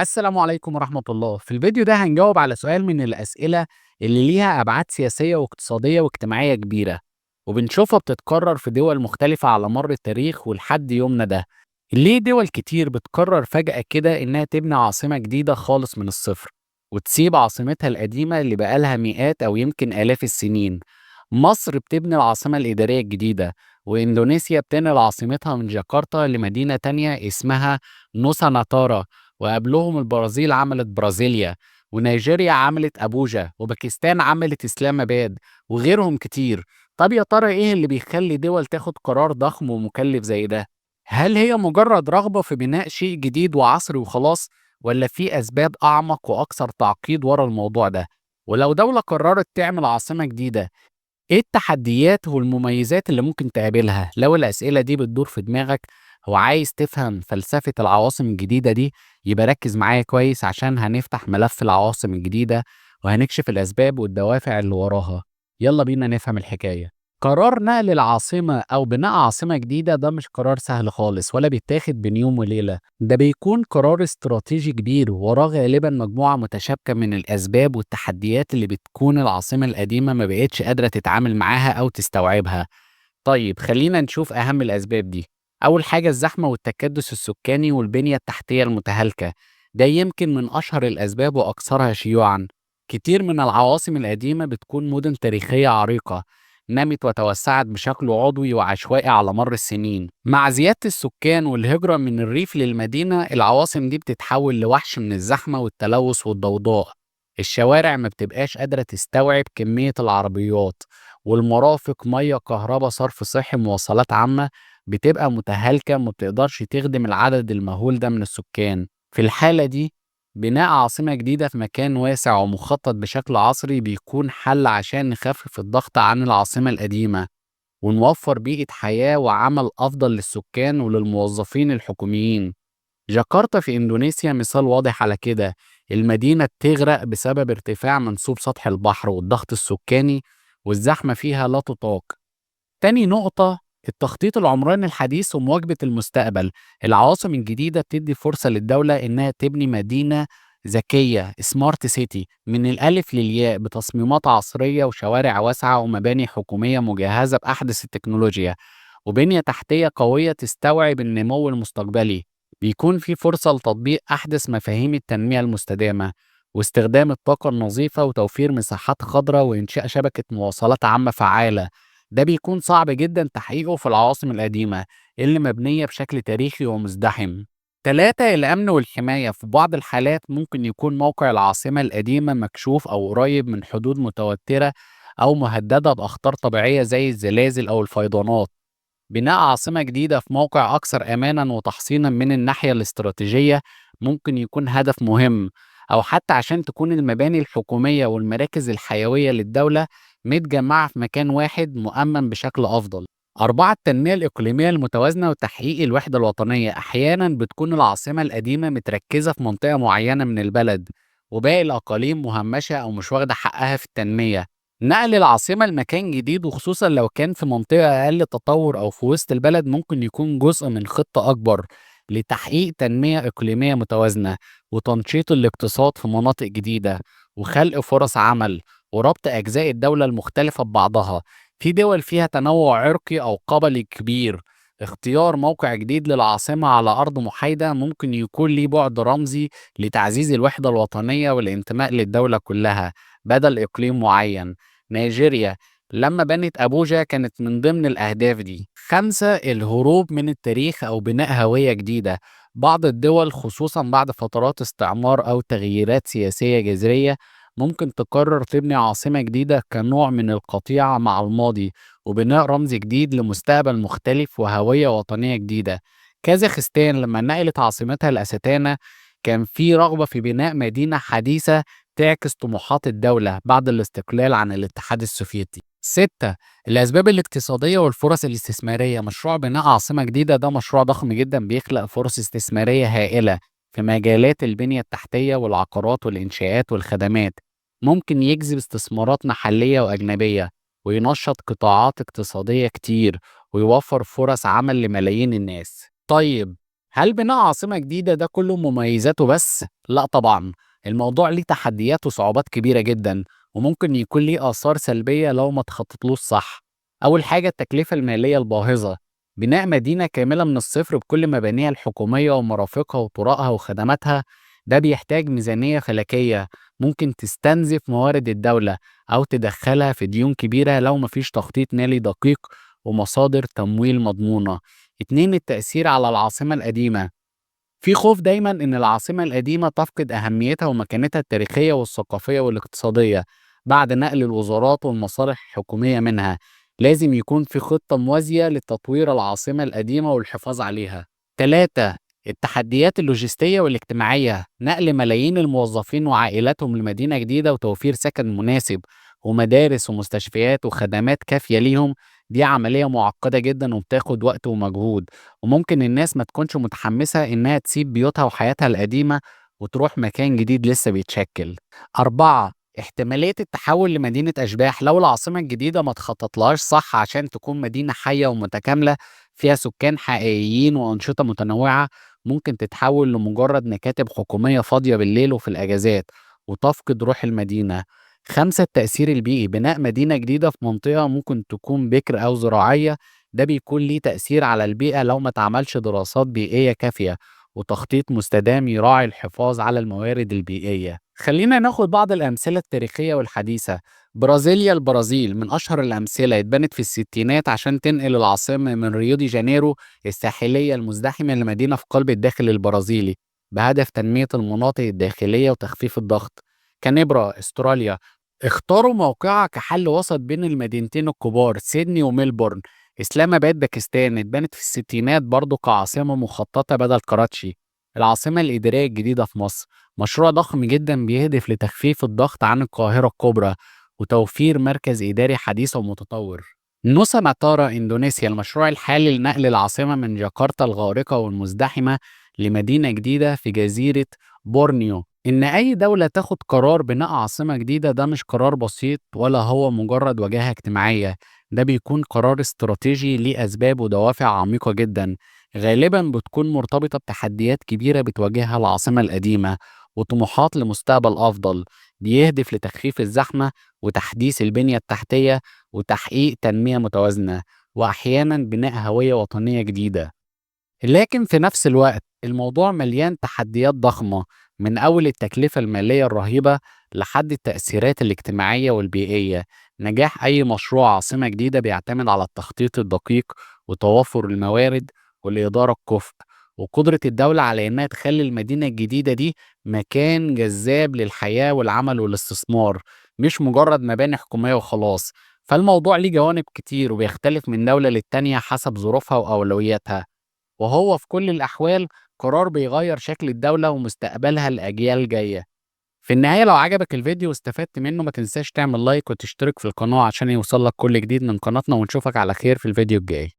السلام عليكم ورحمة الله. في الفيديو ده هنجاوب على سؤال من الأسئلة اللي ليها أبعاد سياسية واقتصادية واجتماعية كبيرة، وبنشوفها بتتكرر في دول مختلفة على مر التاريخ ولحد يومنا ده. ليه دول كتير بتقرر فجأة كده إنها تبني عاصمة جديدة خالص من الصفر وتسيب عاصمتها القديمة اللي بقالها مئات أو يمكن آلاف السنين؟ مصر بتبني العاصمة الإدارية الجديدة، وإندونيسيا بتنقل عاصمتها من جاكرتا لمدينة تانية اسمها نوسا ناتارا، وقبلهم البرازيل عملت برازيليا، ونيجيريا عملت أبوجا، وباكستان عملت إسلام آباد، وغيرهم كتير. طب يا ترى إيه اللي بيخلي دول تاخد قرار ضخم ومكلف زي ده؟ هل هي مجرد رغبة في بناء شيء جديد وعصري وخلاص، ولا في أسباب أعمق وأكثر تعقيد ورا الموضوع ده؟ ولو دولة قررت تعمل عاصمة جديدة، إيه التحديات والمميزات اللي ممكن تقابلها؟ لو الأسئلة دي بتدور في دماغك وعايز تفهم فلسفة العواصم الجديدة دي، يبقى ركز معايا كويس عشان هنفتح ملف العواصم الجديدة وهنكشف الأسباب والدوافع اللي وراها. يلا بينا نفهم الحكاية. قرار نقل العاصمة أو بناء عاصمة جديدة ده مش قرار سهل خالص ولا بيتاخد بين يوم وليلة، ده بيكون قرار استراتيجي كبير وراه غالبا مجموعة متشابكة من الأسباب والتحديات اللي بتكون العاصمة القديمة ما بقتش قادرة تتعامل معاها أو تستوعبها. طيب خلينا نشوف أهم الأسباب دي. أول حاجة الزحمة والتكدس السكاني والبنية التحتية المتهالكة، ده يمكن من أشهر الأسباب وأكثرها شيوعا. كتير من العواصم القديمة بتكون مدن تاريخية عريقة نمت وتوسعت بشكل عضوي وعشوائي على مر السنين. مع زيادة السكان والهجرة من الريف للمدينة، العواصم دي بتتحول لوحش من الزحمة والتلوث والضوضاء. الشوارع ما بتبقاش قادرة تستوعب كمية العربيات، والمرافق ميه كهرباء صرف صحي مواصلات عامة بتبقى متهالكة ما بتقدرش تخدم العدد المهول ده من السكان. في الحالة دي بناء عاصمة جديدة في مكان واسع ومخطط بشكل عصري بيكون حل عشان نخفف الضغط عن العاصمة القديمة ونوفر بيئة حياة وعمل أفضل للسكان وللموظفين الحكوميين. جاكرتا في إندونيسيا مثال واضح على كده. المدينة بتغرق بسبب ارتفاع منسوب سطح البحر والضغط السكاني، والزحمة فيها لا تطاق. تاني نقطة، التخطيط العمراني الحديث ومواكبة المستقبل. العواصم الجديدة بتدي فرصة للدولة إنها تبني مدينة ذكية سمارت سيتي من الألف للياء بتصميمات عصرية وشوارع واسعة ومباني حكومية مجهزة بأحدث التكنولوجيا وبنية تحتية قوية تستوعب النمو المستقبلي. بيكون في فرصة لتطبيق أحدث مفاهيم التنمية المستدامة واستخدام الطاقة النظيفة وتوفير مساحات خضراء وإنشاء شبكة مواصلات عامة فعالة. ده بيكون صعب جدا تحقيقه في العواصم القديمة اللي مبنية بشكل تاريخي ومزدحم. 3. الأمن والحماية. في بعض الحالات ممكن يكون موقع العاصمة القديمة مكشوف أو قريب من حدود متوترة أو مهددة بأخطار طبيعية زي الزلازل أو الفيضانات. بناء عاصمة جديدة في موقع أكثر أمانا وتحصينا من الناحية الاستراتيجية ممكن يكون هدف مهم، أو حتى عشان تكون المباني الحكومية والمراكز الحيوية للدولة متجمعة في مكان واحد مؤمن بشكل أفضل. 4. التنمية الإقليمية المتوازنة وتحقيق الوحدة الوطنية. أحيانا بتكون العاصمة القديمة متركزة في منطقة معينة من البلد وباقي الأقاليم مهمشة أو مش واخدة حقها في التنمية. نقل العاصمة لمكان جديد وخصوصا لو كان في منطقة أقل تطور أو في وسط البلد ممكن يكون جزء من خطة أكبر لتحقيق تنمية إقليمية متوازنة وتنشيط الاقتصاد في مناطق جديدة وخلق فرص عمل وربط أجزاء الدولة المختلفة ببعضها. في دول فيها تنوع عرقي أو قبلي كبير، اختيار موقع جديد للعاصمة على أرض محايدة ممكن يكون ليه بعد رمزي لتعزيز الوحدة الوطنية والانتماء للدولة كلها بدل إقليم معين. نيجيريا لما بنت أبوجا كانت من ضمن الأهداف دي. 5. الهروب من التاريخ أو بناء هوية جديدة. بعض الدول خصوصا بعد فترات استعمار أو تغييرات سياسية جذرية ممكن تقرر تبني عاصمة جديدة كنوع من القطيعة مع الماضي وبناء رمز جديد لمستقبل مختلف وهوية وطنية جديدة. كازاخستان لما نقلت عاصمتها لأستانا كان في رغبة في بناء مدينة حديثة تعكس طموحات الدولة بعد الاستقلال عن الاتحاد السوفيتي. 6. الأسباب الاقتصادية والفرص الاستثمارية. مشروع بناء عاصمة جديدة ده مشروع ضخم جدا بيخلق فرص استثمارية هائلة في مجالات البنية التحتية والعقارات والإنشاءات والخدمات. ممكن يجذب استثمارات محلية وأجنبية وينشط قطاعات اقتصادية كتير ويوفر فرص عمل لملايين الناس. طيب هل بناء عاصمة جديدة ده كله مميزاته بس؟ لأ طبعًا، الموضوع ليه تحديات وصعوبات كبيرة جدًا، وممكن يكون ليه آثار سلبية لو ما اتخططلوش صح. أول حاجة التكلفة المالية الباهظة، بناء مدينة كاملة من الصفر بكل مبانيها الحكومية ومرافقها وطرقها وخدماتها، ده بيحتاج ميزانية فلكية، ممكن تستنزف موارد الدولة أو تدخلها في ديون كبيرة لو مفيش تخطيط مالي دقيق ومصادر تمويل مضمونة. 2 التأثير على العاصمة القديمة، في خوف دايمًا إن العاصمة القديمة تفقد أهميتها ومكانتها التاريخية والثقافية والاقتصادية بعد نقل الوزارات والمصالح الحكومية منها، لازم يكون في خطة موازية لتطوير العاصمة القديمة والحفاظ عليها. 3 التحديات اللوجستية والاجتماعية، نقل ملايين الموظفين وعائلاتهم لمدينة جديدة وتوفير سكن مناسب ومدارس ومستشفيات وخدمات كافية ليهم، دي عملية معقدة جدًا وبتاخد وقت ومجهود. وممكن الناس ما تكونش متحمسة إنها تسيب بيوتها وحياتها القديمة وتروح مكان جديد لسه بيتشكل. 4 احتمالية التحول لمدينة أشباح لو العاصمة الجديدة ما اتخططلهاش صح عشان تكون مدينة حية ومتكاملة فيها سكان حقيقيين وأنشطة متنوعة، ممكن تتحول لمجرد مكاتب حكومية فاضية بالليل وفي الأجازات وتفقد روح المدينة. 5 التأثير البيئي، بناء مدينة جديدة في منطقة ممكن تكون بكر أو زراعية، ده بيكون ليه تأثير على البيئة لو ما اتعملش دراسات بيئية كافية وتخطيط مستدام يراعي الحفاظ على الموارد البيئية. خلينا ناخد بعض الأمثلة التاريخية والحديثة. برازيليا، البرازيل من أشهر الأمثلة، اتبنت في الستينات عشان تنقل العاصمة من ريو دي جانيرو الساحلية المزدحمة لمدينة في قلب الداخل البرازيلي بهدف تنمية المناطق الداخلية وتخفيف الضغط. كانبرا، استراليا، اختاروا موقعها كحل وسط بين المدينتين الكبار سيدني وميلبورن. إسلام آباد، باكستان، اتبنت في الستينات برضه كعاصمة مخططة بدل كراتشي. العاصمة الإدارية الجديدة في مصر، مشروع ضخم جدا بيهدف لتخفيف الضغط عن القاهرة الكبرى وتوفير مركز إداري حديث ومتطور. نوسا ناتارا، إندونيسيا، المشروع الحالي لنقل العاصمة من جاكرتا الغارقة والمزدحمة لمدينة جديدة في جزيرة بورنيو. إن أي دولة تاخد قرار بناء عاصمة جديدة ده مش قرار بسيط ولا هو مجرد وجاهة اجتماعية، ده بيكون قرار استراتيجي ليه أسباب ودوافع عميقة جدا، غالبا بتكون مرتبطة بتحديات كبيرة بتواجهها العاصمة القديمة وطموحات لمستقبل أفضل، بيهدف لتخفيف الزحمة وتحديث البنية التحتية وتحقيق تنمية متوازنة وأحيانا بناء هوية وطنية جديدة. لكن في نفس الوقت الموضوع مليان تحديات ضخمة، من أول التكلفة المالية الرهيبة لحد التأثيرات الاجتماعية والبيئية. نجاح أي مشروع عاصمة جديدة بيعتمد على التخطيط الدقيق وتوافر الموارد والإدارة الكفء وقدرة الدولة على إنها تخلي المدينة الجديدة دي مكان جذاب للحياة والعمل والاستثمار، مش مجرد مباني حكومية وخلاص. فالموضوع ليه جوانب كتير وبيختلف من دولة للتانية حسب ظروفها وأولوياتها، وهو في كل الأحوال قرار بيغير شكل الدولة ومستقبلها لأجيال جاية. في النهاية لو عجبك الفيديو واستفدت منه ما تنساش تعمل لايك وتشترك في القناة عشان يوصلك كل جديد من قناتنا، ونشوفك على خير في الفيديو الجاي.